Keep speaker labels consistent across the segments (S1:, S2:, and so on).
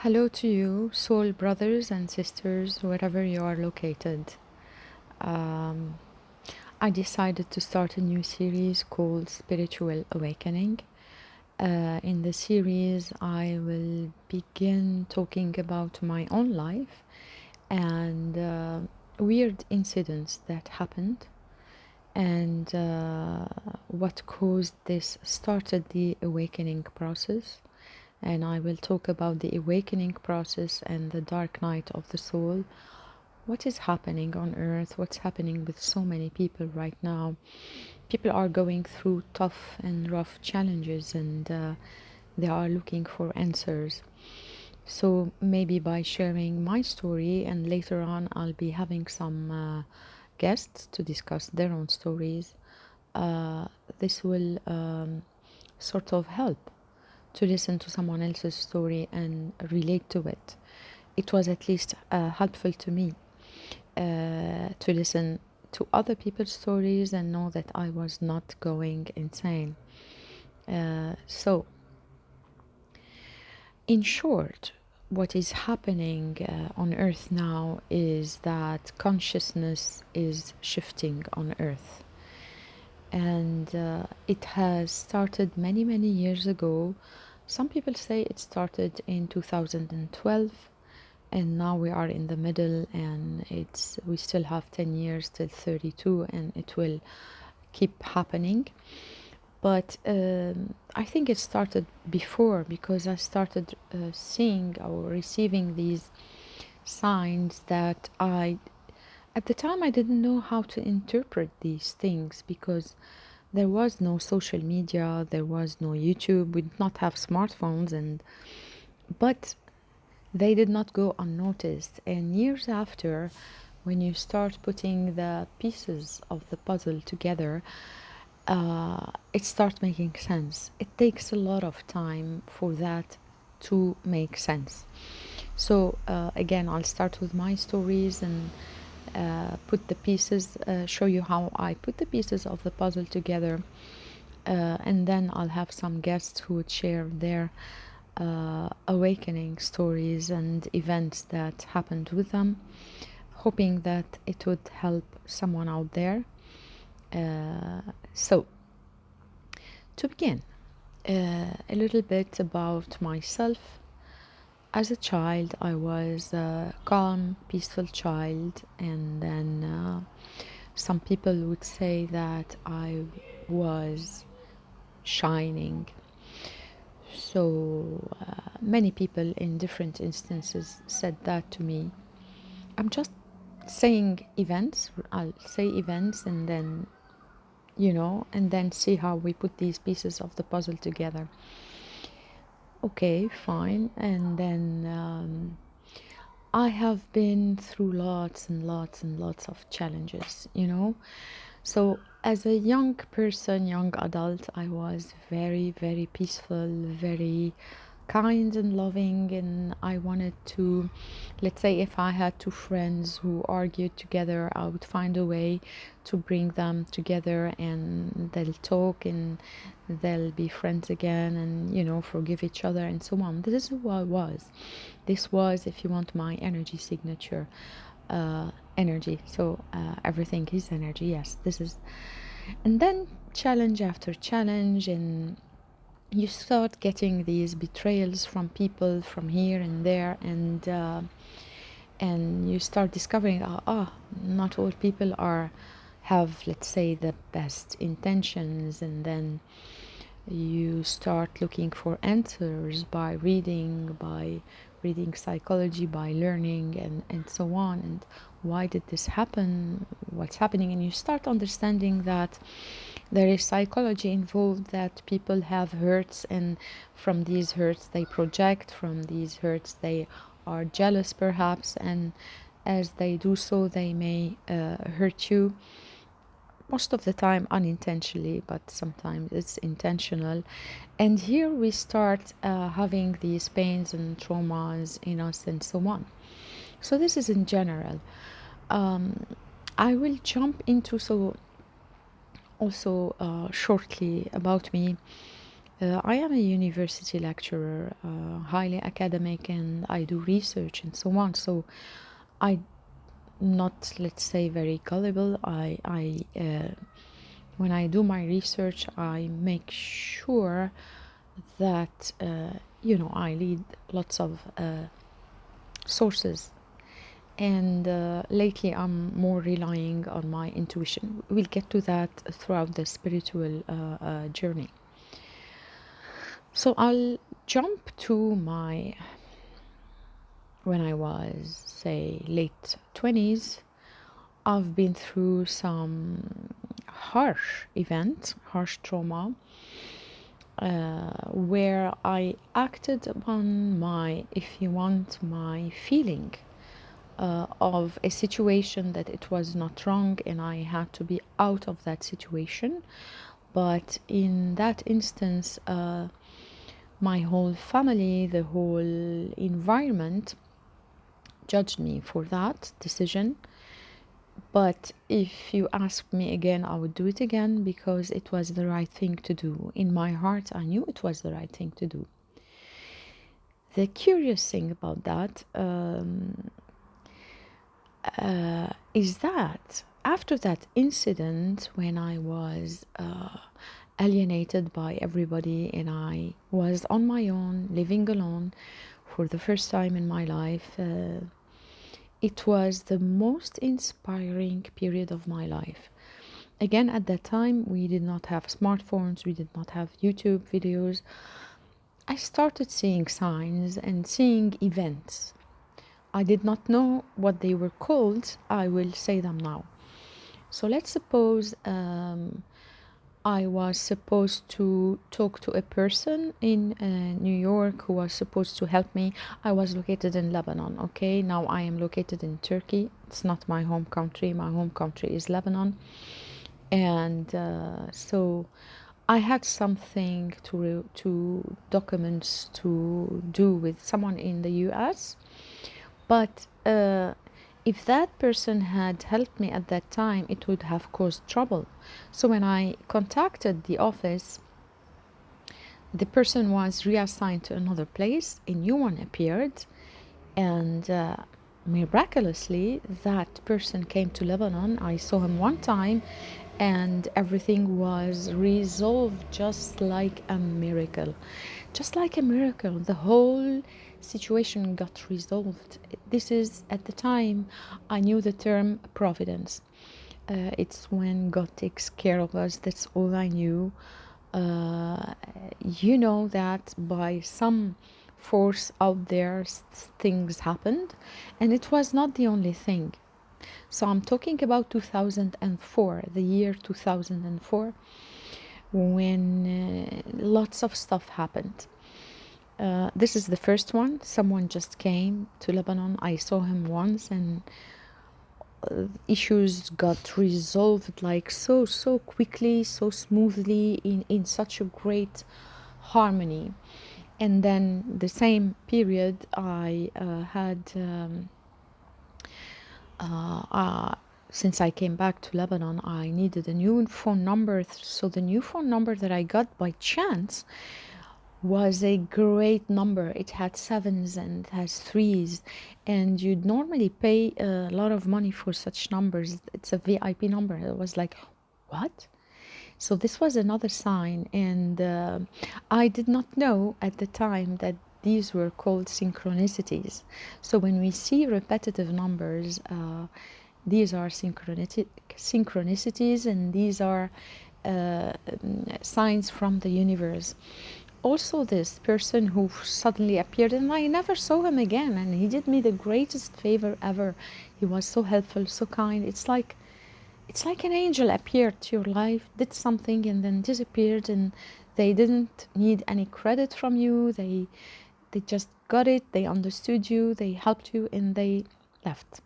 S1: Hello to you, soul brothers and sisters, wherever you are located. Um, I decided to start a new series called Spiritual Awakening. In the series, I will begin talking about my own life and weird incidents that happened and what caused this started the awakening process. And I will talk about the awakening process and the dark night of the soul. What is happening on earth? What's happening with so many people right now? People are going through tough and rough challenges and they are looking for answers. So maybe by sharing my story, and later on I'll be having some guests to discuss their own stories, uh, this will sort of help to listen to someone else's story and relate to it. It was at least helpful to me to listen to other people's stories and know that I was not going insane. So, in short, what is happening on Earth now is that consciousness is shifting on Earth. And it has started many, many years ago. Some people say it started in 2012, and now we are in the middle, and we still have 10 years till 32, and it will keep happening. But I think it started before, because I started seeing or receiving these signs that at the time I didn't know how to interpret these things, because there was no social media, there was no YouTube, we did not have smartphones, but they did not go unnoticed. And years after, when you start putting the pieces of the puzzle together, it starts making sense. It takes a lot of time for that to make sense. So again, I'll start with my stories and put the pieces, show you how I put the pieces of the puzzle together, and then I'll have some guests who would share their awakening stories and events that happened with them, hoping that it would help someone out there. So, to begin, a little bit about myself. As a child, I was a calm, peaceful child, and then some people would say that I was shining. So many people in different instances said that to me. I'm just saying events, I'll say events and then, and then see how we put these pieces of the puzzle together. Okay, fine. And then I have been through lots and lots and lots of challenges. So, as a young person, young adult, I was very, very peaceful, very kind and loving, and I wanted to, let's say, if I had two friends who argued together, I would find a way to bring them together and they'll talk and they'll be friends again and, forgive each other and so on. This is who I was. This was, if you want, my energy signature. Energy. So everything is energy. Yes, this is. And then challenge after challenge, and you start getting these betrayals from people from here and there, and you start discovering, not all people have, let's say, the best intentions, and then you start looking for answers by reading psychology, by learning, and so on. And why did this happen? What's happening? And you start understanding that there is psychology involved, that people have hurts, and from these hurts they project, from these hurts they are jealous perhaps, and as they do so they may hurt you, most of the time unintentionally, but sometimes it's intentional. And here we start having these pains and traumas in us and so on. So this is in general. um, I will jump into, so also shortly about me. I am a university lecturer, highly academic, and I do research and so on. So I'm not, let's say, very gullible. When I do my research, I make sure that I read lots of sources. And lately, I'm more relying on my intuition. We'll get to that throughout the spiritual journey. So I'll jump to when I was, say, late 20s. I've been through some harsh event, harsh trauma, where I acted upon if you want, my feeling of a situation that it was not wrong and I had to be out of that situation. But in that instance, my whole family, the whole environment judged me for that decision. But if you ask me again, I would do it again because it was the right thing to do. In my heart, I knew it was the right thing to do. The curious thing about that is that after that incident, when I was alienated by everybody and I was on my own, living alone for the first time in my life, it was the most inspiring period of my life. Again, at that time, we did not have smartphones, we did not have YouTube videos. I started seeing signs and seeing events. I did not know what they were called. I will say them now. So let's suppose I was supposed to talk to a person in New York who was supposed to help me. I was located in Lebanon, okay? Now I am located in Turkey. It's not my home country. My home country is Lebanon. And so I had something to documents to do with someone in the US. But if that person had helped me at that time, it would have caused trouble. So when I contacted the office, the person was reassigned to another place, a new one appeared, and miraculously, that person came to Lebanon. I saw him one time, and everything was resolved just like a miracle. Just like a miracle, the whole situation got resolved. This is, at the time, I knew the term providence. It's when God takes care of us. That's all I knew. You know that by some force out there, things happened, and it was not the only thing. So I'm talking about 2004, the year 2004, when lots of stuff happened. This is the first one. Someone just came to Lebanon. I saw him once, and issues got resolved like so quickly, so smoothly, in such a great harmony. And then the same period, I had since I came back to Lebanon, I needed a new phone number. So the new phone number that I got by chance was a great number. It had sevens and it has threes, and you'd normally pay a lot of money for such numbers. It's a VIP number. It was like, what? So this was another sign, and I did not know at the time that these were called synchronicities. So when we see repetitive numbers, these are synchronicities, and these are signs from the universe. Also, this person who suddenly appeared, and I never saw him again, and he did me the greatest favor ever. He was so helpful, so kind. It's like an angel appeared to your life, did something, and then disappeared, and they didn't need any credit from you. They just got it, they understood you, they helped you, and they left.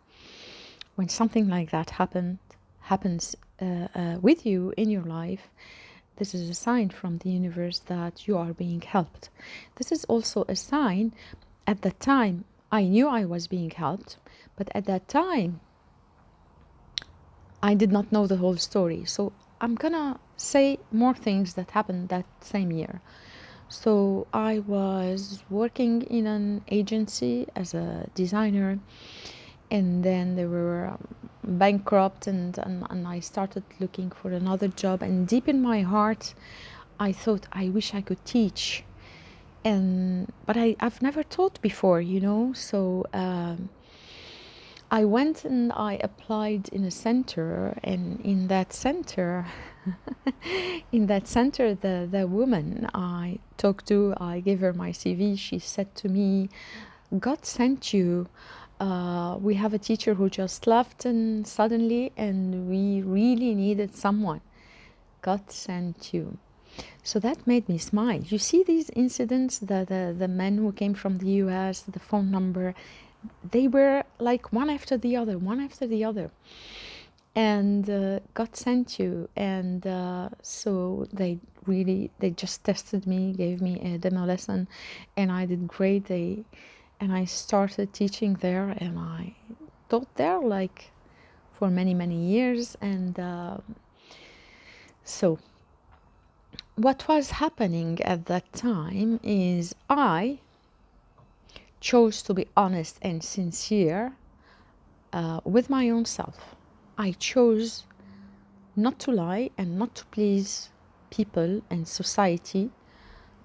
S1: When something like that happens with you in your life, this is a sign from the universe that you are being helped. This is also a sign. At that time, I knew I was being helped, but at that time, I did not know the whole story. So I'm gonna say more things that happened that same year. So I was working in an agency as a designer, and then they were bankrupt, and I started looking for another job. And deep in my heart, I thought, I wish I could teach. And but I've never taught before, you know. So I went and I applied in a center, and in that center, the woman I talked to, I gave her my CV. She said to me, God sent you. We have a teacher who just left, and suddenly, and we really needed someone. God sent you. So that made me smile. You see these incidents, the men who came from the US, the phone number, they were like one after the other, one after the other. And God sent you. And so they just tested me, gave me a demo lesson, and I did great. And I started teaching there, and I taught there like for many, many years. And so what was happening at that time is I chose to be honest and sincere with my own self. I chose not to lie and not to please people and society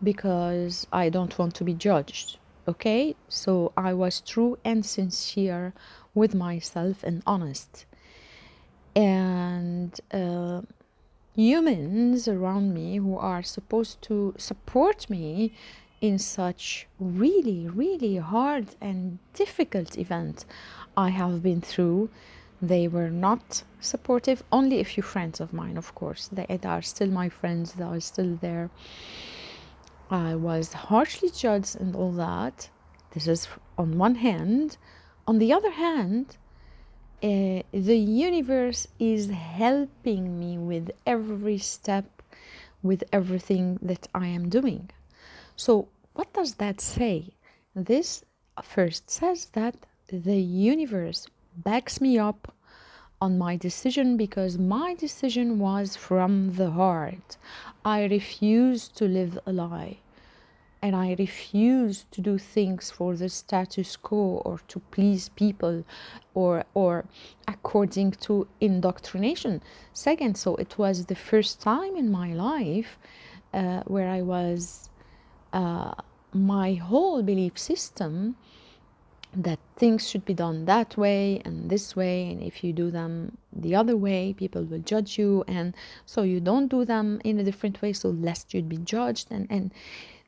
S1: because I don't want to be judged. Okay? So I was true and sincere with myself and honest. And humans around me who are supposed to support me in such really, really hard and difficult event I have been through, they were not supportive. Only a few friends of mine, of course. They are still my friends, they are still there. I was harshly judged and all that. This is on one hand. On the other hand, the universe is helping me with every step, with everything that I am doing. So, what does that say? This first says that the universe backs me up on my decision because my decision was from the heart. I refuse to live a lie. And I refuse to do things for the status quo or to please people or according to indoctrination. Second, so it was the first time in my life where I was, my whole belief system that things should be done that way and this way, and if you do them the other way, people will judge you, and so you don't do them in a different way, so lest you'd be judged. And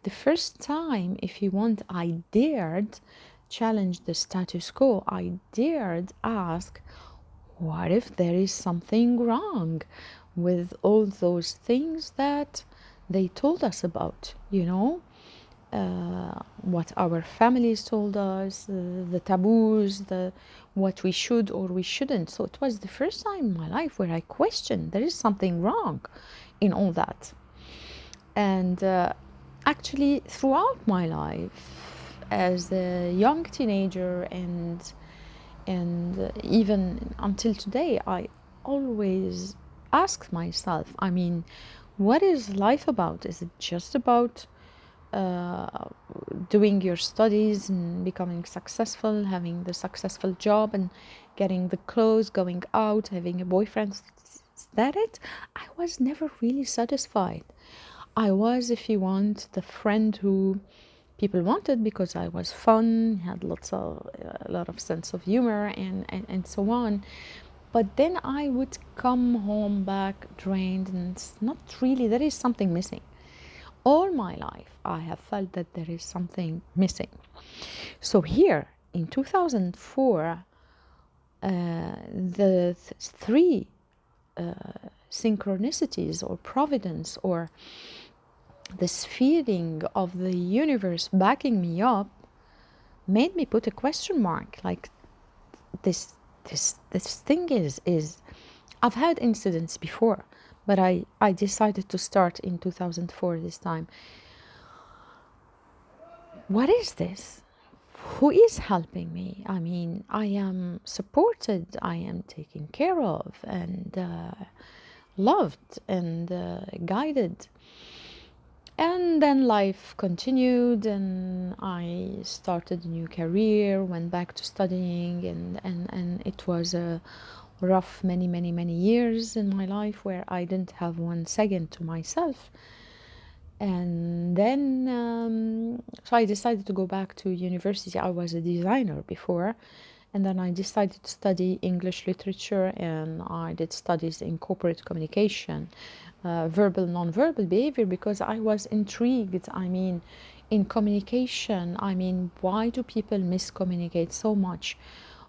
S1: the first time, if you want, I dared challenge the status quo. I dared ask, what if there is something wrong with all those things that they told us about, you know? What our families told us, the taboos, what we should or we shouldn't. So it was the first time in my life where I questioned there is something wrong in all that. And actually, throughout my life, as a young teenager and even until today, I always ask myself, I mean, what is life about? Is it just about doing your studies and becoming successful, having the successful job and getting the clothes, going out, having a boyfriend? Is that it? I was never really satisfied. I was, if you want, the friend who people wanted because I was fun, had a lot of sense of humor and so on. But then I would come home back drained, and it's not really, there is something missing. All my life, I have felt that there is something missing. So here in 2004, the three synchronicities or providence or this feeling of the universe backing me up made me put a question mark. Like this thing is I've had incidents before, but I decided to start in 2004 this time. What is this? Who is helping me? I mean, I am supported, I am taken care of, and loved and guided. And then life continued, and I started a new career, went back to studying, and it was a rough many years in my life where I didn't have 1 second to myself. And then so I decided to go back to university. I was a designer before, and then I decided to study English literature, and I did studies in corporate communication, verbal, non-verbal behavior, because I was intrigued. I mean, in communication, I mean, why do people miscommunicate so much?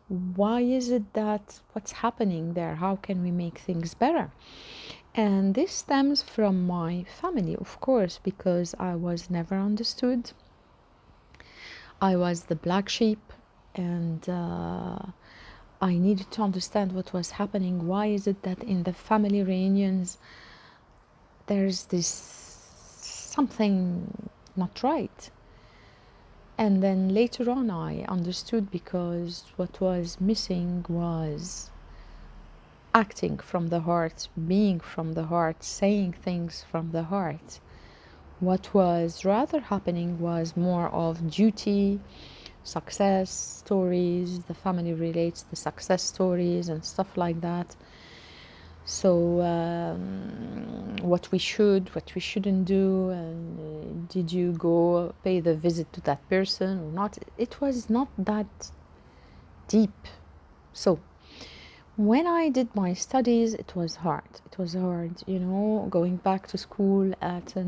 S1: Why is it that, what's happening there? How can we make things better? And this stems from my family, of course, because I was never understood. I was the black sheep, and I needed to understand what was happening. Why is it that in the family reunions there's this something not right? And then later on I understood, because what was missing was acting from the heart, being from the heart, saying things from the heart. What was rather happening was more of duty, success stories. The family relates the success stories and stuff like that. So what we should, what we shouldn't do, and did you go pay the visit to that person or not? It was not that deep. So when I did my studies, it was hard. It was hard, you know, going back to school at a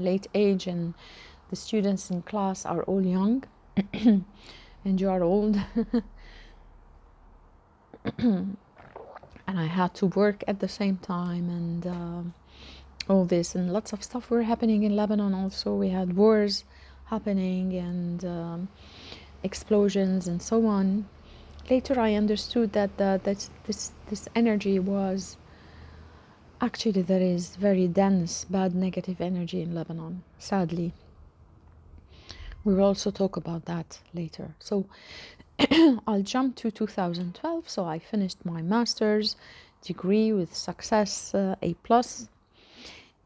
S1: late age, and the students in class are all young and you are old. And I had to work at the same time, and all this, and lots of stuff were happening in Lebanon also. We had wars happening, and explosions and so on. Later I understood that this energy was actually, there is very dense, bad, negative energy in Lebanon, sadly. We will also talk about that later. So I'll jump to 2012. So I finished my master's degree with success, A+,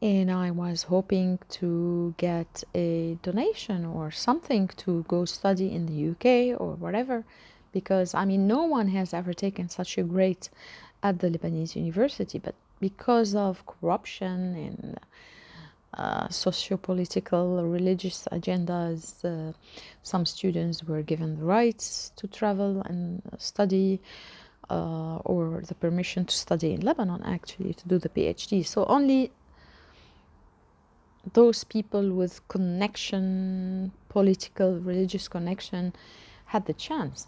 S1: and I was hoping to get a donation or something to go study in the UK or whatever, because I mean, no one has ever taken such a grade at the Lebanese university, but because of corruption and socio-political, religious agendas, some students were given the rights to travel and study, or the permission to study in Lebanon, actually, to do the PhD. So only those people with connection, political, religious connection, had the chance.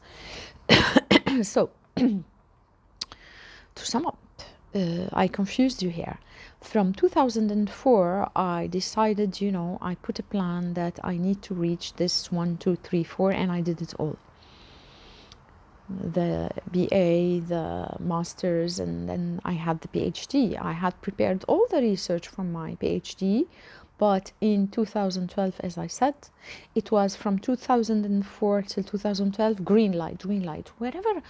S1: So, to sum up, I confused you here. From 2004, I decided, you know, I put a plan that I need to reach this 1, 2, 3, 4, and I did it all. The BA, the master's, and then I had the PhD. I had prepared all the research from my PhD, but in 2012, as I said, it was from 2004 till 2012, green light, green light. Wherever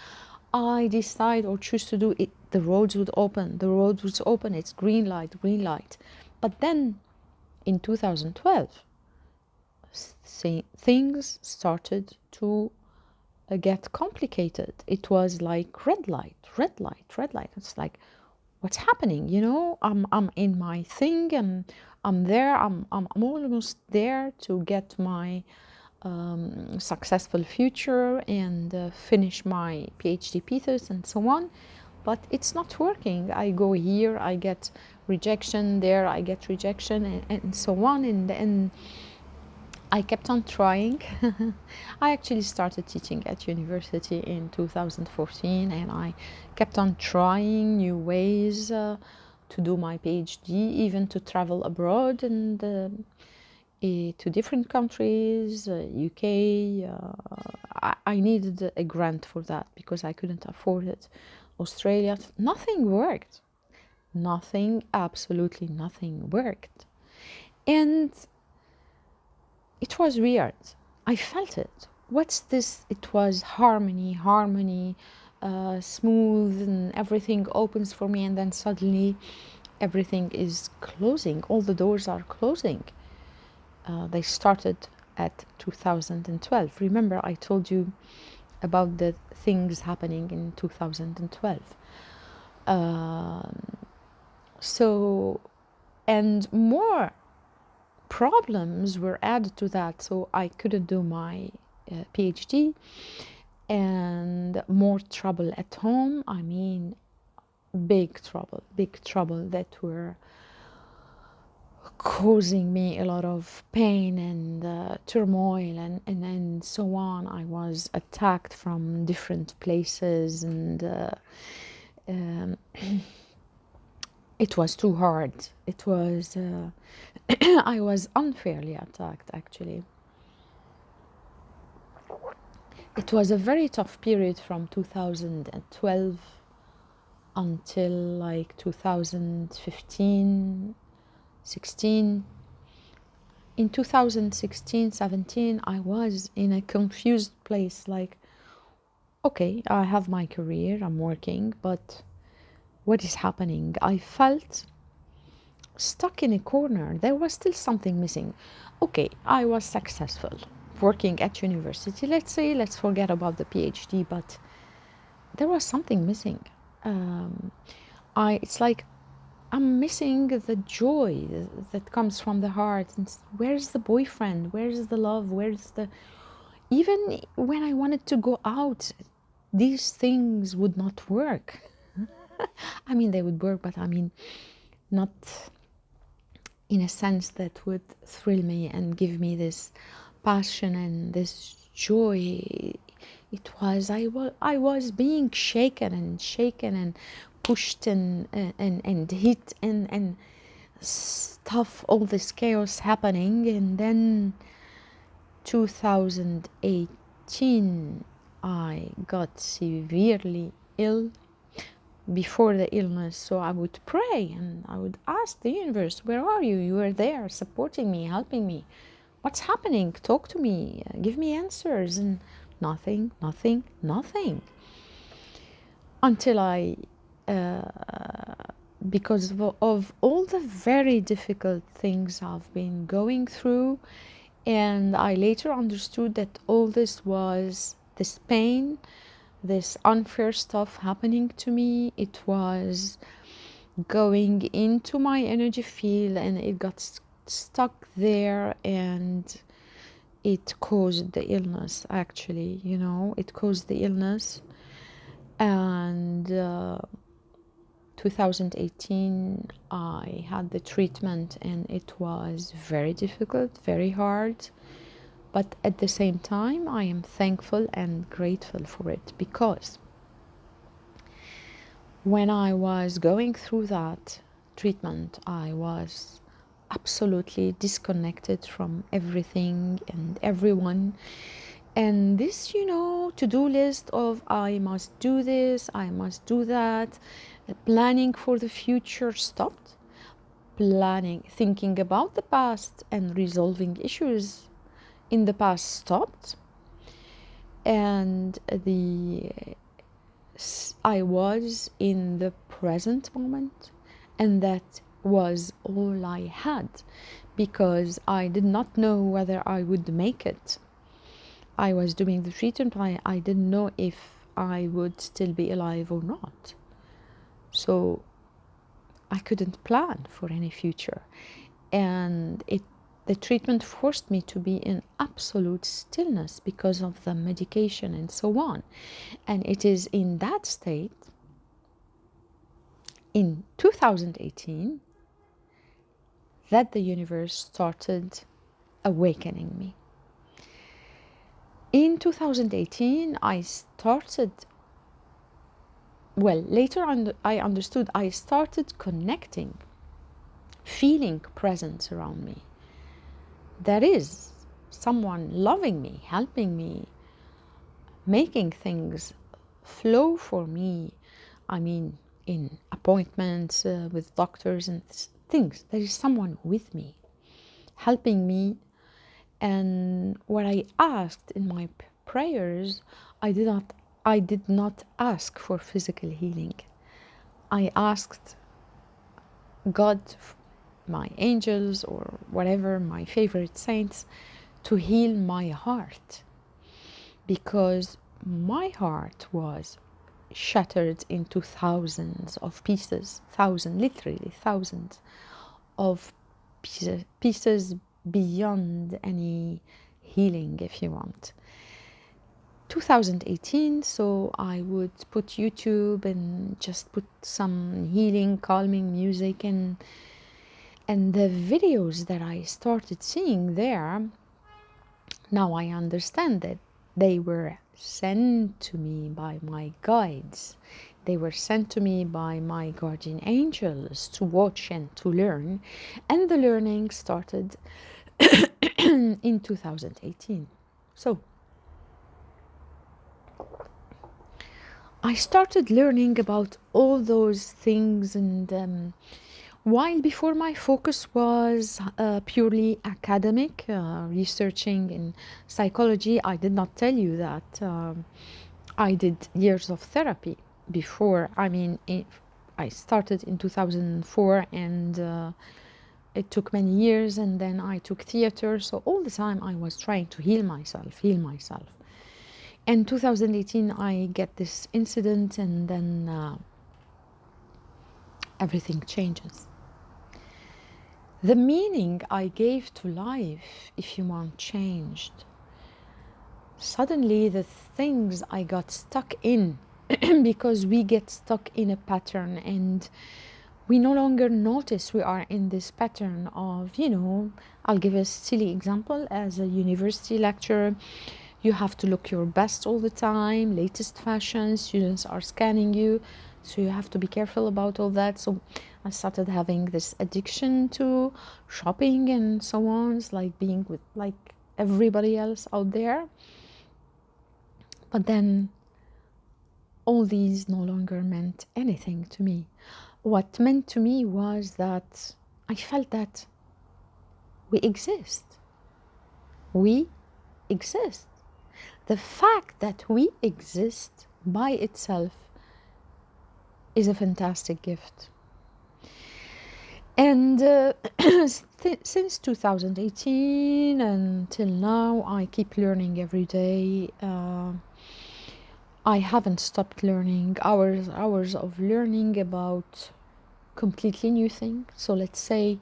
S1: I decide or choose to do it, the roads would open, the roads would open, it's green light, green light. But then in 2012, things started to get complicated. It was like red light, red light, red light. It's like, what's happening? You know, I'm in my thing, and I'm there. I'm almost there to get my successful future and finish my PhD thesis and so on. But it's not working. I go here, I get rejection. There, I get rejection, and so on. And I kept on trying. I actually started teaching at university in 2014, and I kept on trying new ways to do my PhD, even to travel abroad and to different countries, UK. I needed a grant for that because I couldn't afford it. Australia, nothing worked. Nothing, absolutely nothing worked. And it was weird. I felt it. What's this? It was harmony, smooth, and everything opens for me, and then suddenly everything is closing. All the doors are closing. They started at 2012. Remember, I told you about the things happening in 2012. So, and more problems were added to that, so I couldn't do my PhD, and more trouble at home. I mean, big trouble that were causing me a lot of pain and turmoil and so on. I was attacked from different places, and um, it was too hard. It was I was unfairly attacked, actually. It was a very tough period from 2012 until like 2015, 16. In 2016, 17, I was in a confused place, like, okay, I have my career, I'm working, but what is happening? I felt stuck in a corner. There was still something missing. Okay, I was successful working at university. Let's say, let's forget about the PhD, but there was something missing. It's like I'm missing the joy that comes from the heart. And where's the boyfriend? Where's the love? Where's the... Even when I wanted to go out, these things would not work. I mean, they would work, but I mean, not in a sense that would thrill me and give me this passion and this joy. I was being shaken and pushed and hit and stuff, all this chaos happening. And then 2018, I got severely ill. Before the illness, so I would pray and I would ask the universe, where are you? You are there supporting me, helping me. What's happening? Talk to me, give me answers. And nothing. Until I because of all the very difficult things I've been going through, and I later understood that all this was this pain, this unfair stuff happening to me. It was going into my energy field, and it got stuck there, and it caused the illness, actually. It caused the illness. And 2018, I had the treatment, and it was very difficult, very hard. But at the same time, I am thankful and grateful for it, because when I was going through that treatment, I was absolutely disconnected from everything and everyone. And this, to-do list of I must do this, I must do that, planning for the future stopped. Thinking about the past and resolving issues in the past stopped. And I was in the present moment, and that was all I had, because I did not know whether I would make it. I was doing the treatment, I didn't know if I would still be alive or not. So I couldn't plan for any future. And the treatment forced me to be in absolute stillness because of the medication and so on. And it is in that state, in 2018, that the universe started awakening me. In 2018, later on, I understood, I started connecting, feeling presence around me. There is someone loving me, helping me, making things flow for me. I mean, in appointments with doctors and things, there is someone with me, helping me. And what I asked in my prayers, I did not ask for physical healing. I asked God my angels or whatever, my favorite saints, to heal my heart, because my heart was shattered into thousands of pieces, literally thousands of pieces beyond any healing, if you want. 2018, so I would put YouTube and just put some healing, calming music, and the videos that I started seeing there, now I understand that they were sent to me by my guides. They were sent to me by my guardian angels to watch and to learn. And the learning started in 2018. So I started learning about all those things, and while before my focus was purely academic, researching in psychology, I did not tell you that I did years of therapy before. I mean, I started in 2004, and it took many years, and then I took theater. So all the time I was trying to heal myself. And 2018, I get this incident, and then everything changes. The meaning I gave to life, if you want, changed. Suddenly, the things I got stuck in, because we get stuck in a pattern and we no longer notice we are in this pattern of, I'll give a silly example. As a university lecturer, you have to look your best all the time, latest fashion, students are scanning you, so you have to be careful about all that. So I started having this addiction to shopping and so on. It's like being with like everybody else out there. But then all these no longer meant anything to me. What meant to me was that I felt that we exist. We exist. The fact that we exist by itself is a fantastic gift. And since 2018 until now, I keep learning every day. I haven't stopped learning, hours of learning about completely new things. So let's say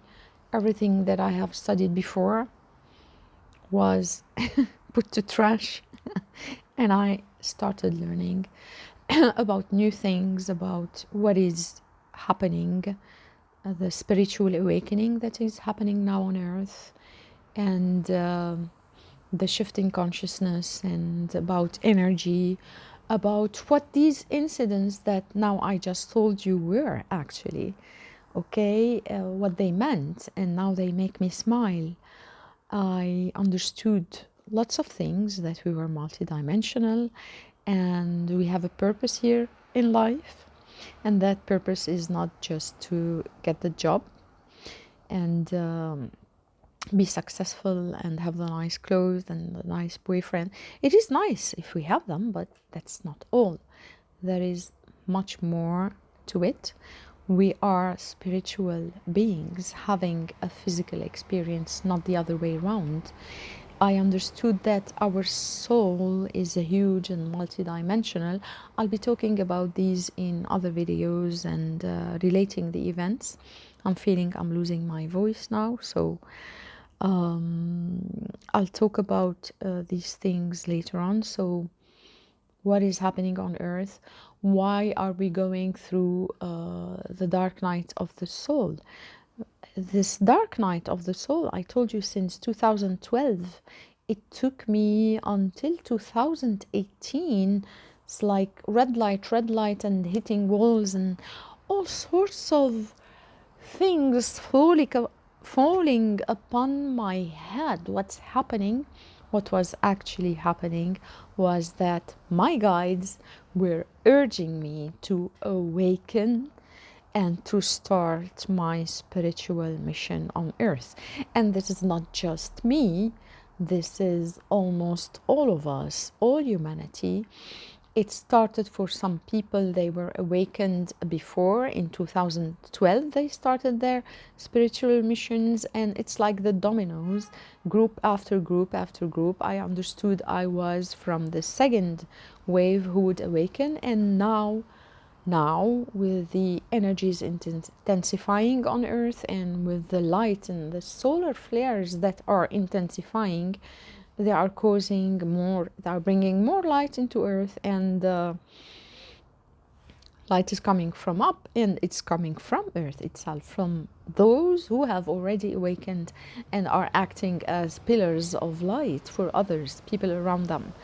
S1: everything that I have studied before was put to trash, and I started learning about new things, about what is happening, the spiritual awakening that is happening now on earth, and the shifting consciousness, and about energy, about what these incidents that now I just told you were actually, what they meant, and now they make me smile. I understood lots of things, that we were multidimensional and we have a purpose here in life, and that purpose is not just to get the job and be successful and have the nice clothes and the nice boyfriend. It is nice if we have them, but that's not all. There is much more to it. We are spiritual beings having a physical experience, not the other way around. I understood that our soul is a huge and multidimensional. I'll be talking about these in other videos and relating the events. I'm feeling I'm losing my voice now, so I'll talk about these things later on. So what is happening on earth? Why are we going through the dark night of the soul? This dark night of the soul, I told you, since 2012, it took me until 2018. It's like red light, and hitting walls, and all sorts of things falling upon my head. What's happening? What was actually happening was that my guides were urging me to awaken and to start my spiritual mission on earth. And this is not just me, this is almost all of us, all humanity. It started for some people, they were awakened before. In 2012 they started their spiritual missions, and it's like the dominoes, group after group after group. I understood I was from the second wave who would awaken, and now with the energies intensifying on earth, and with the light and the solar flares that are intensifying, they are causing more, they are bringing more light into earth, and light is coming from up, and it's coming from earth itself, from those who have already awakened and are acting as pillars of light for others, people around them.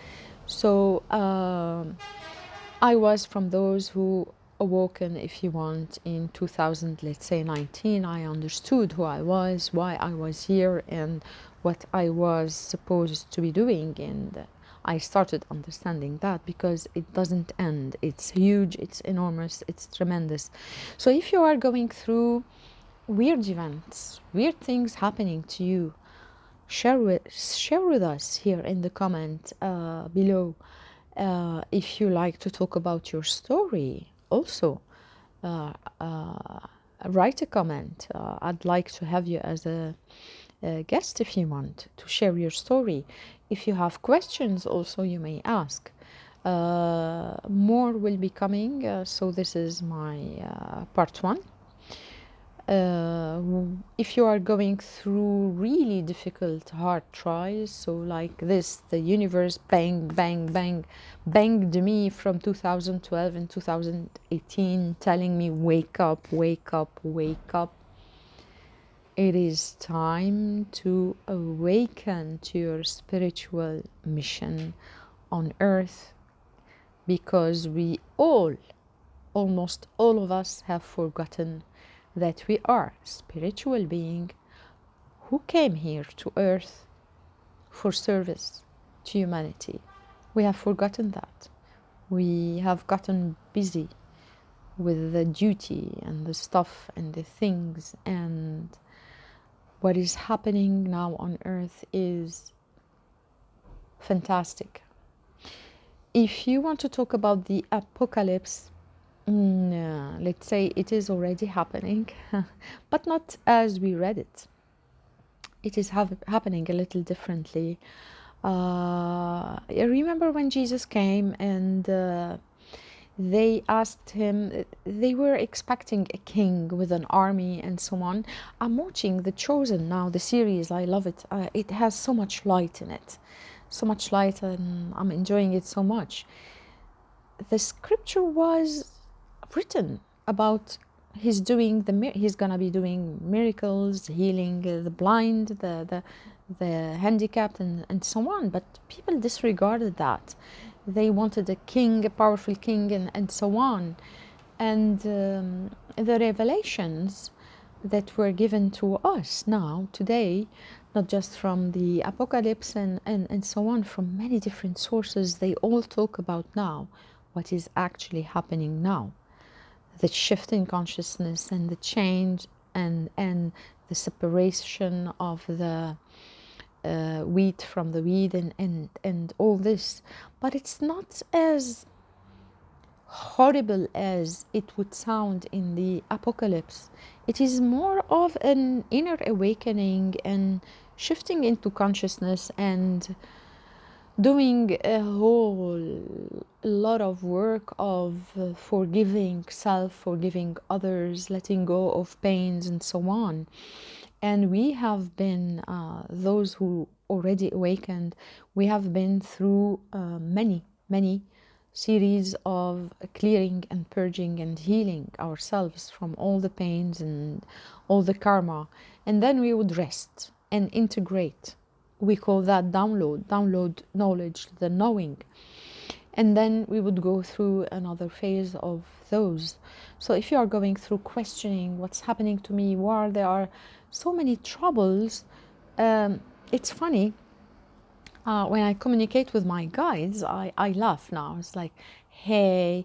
S1: So I was from those who awoken, if you want, in 2000, let's say 19. I understood who I was, why I was here, and what I was supposed to be doing. And I started understanding that, because it doesn't end. It's huge, it's enormous, it's tremendous. So if you are going through weird events, weird things happening to you, share with us here in the comment below. If you like to talk about your story, also uh, uh, write a comment. I'd like to have you as a guest if you want to share your story. If you have questions, also you may ask. More will be coming, so this is my part one. If you are going through really difficult hard trials, so like this, the universe bang bang bang banged me from 2012 and 2018, telling me wake up, wake up, wake up. It is time to awaken to your spiritual mission on earth, because we all, almost all of us, have forgotten that we are spiritual being who came here to earth for service to humanity. We have forgotten that. We have gotten busy with the duty and the stuff and the things, and what is happening now on earth is fantastic. If you want to talk about the apocalypse, let's say it is already happening, but not as we read it. It is happening a little differently. I remember when Jesus came, and they asked him, they were expecting a king with an army and so on. I'm watching The Chosen now, the series. I love it. It has so much light in it, so much light, and I'm enjoying it so much. The scripture was written about he's gonna be doing miracles, healing the blind, the handicapped, and so on. But people disregarded that. They wanted a king, a powerful king, and so on. And the revelations that were given to us now, today, not just from the apocalypse and so on, from many different sources, they all talk about now what is actually happening now. The shift in consciousness and the change and the separation of the wheat from the weed and all this. But it's not as horrible as it would sound in the apocalypse. It is more of an inner awakening and shifting into consciousness and doing a whole lot of work of forgiving self, forgiving others, letting go of pains and so on. And we have been, those who already awakened, we have been through many series of clearing and purging and healing ourselves from all the pains and all the karma. And then we would rest and integrate. We call that download knowledge, the knowing. And then we would go through another phase of those. So if you are going through questioning what's happening to me, why there are so many troubles, it's funny. When I communicate with my guides, I laugh now. It's like, hey,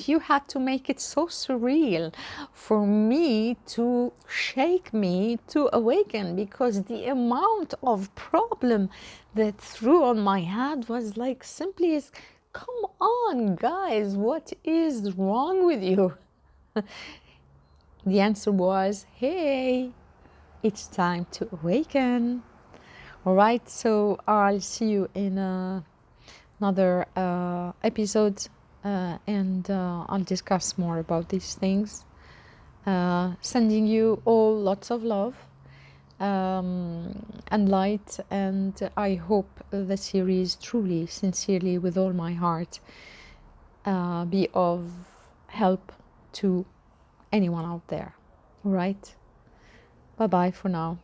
S1: you had to make it so surreal for me to shake me to awaken, because the amount of problem that threw on my head was like simply as Come on, guys, what is wrong with you? The answer was, hey, it's time to awaken. All right, so I'll see you in another episode, and I'll discuss more about these things. Sending you all lots of love and light, and I hope the series truly, sincerely, with all my heart, be of help to anyone out there. All right, bye bye for now.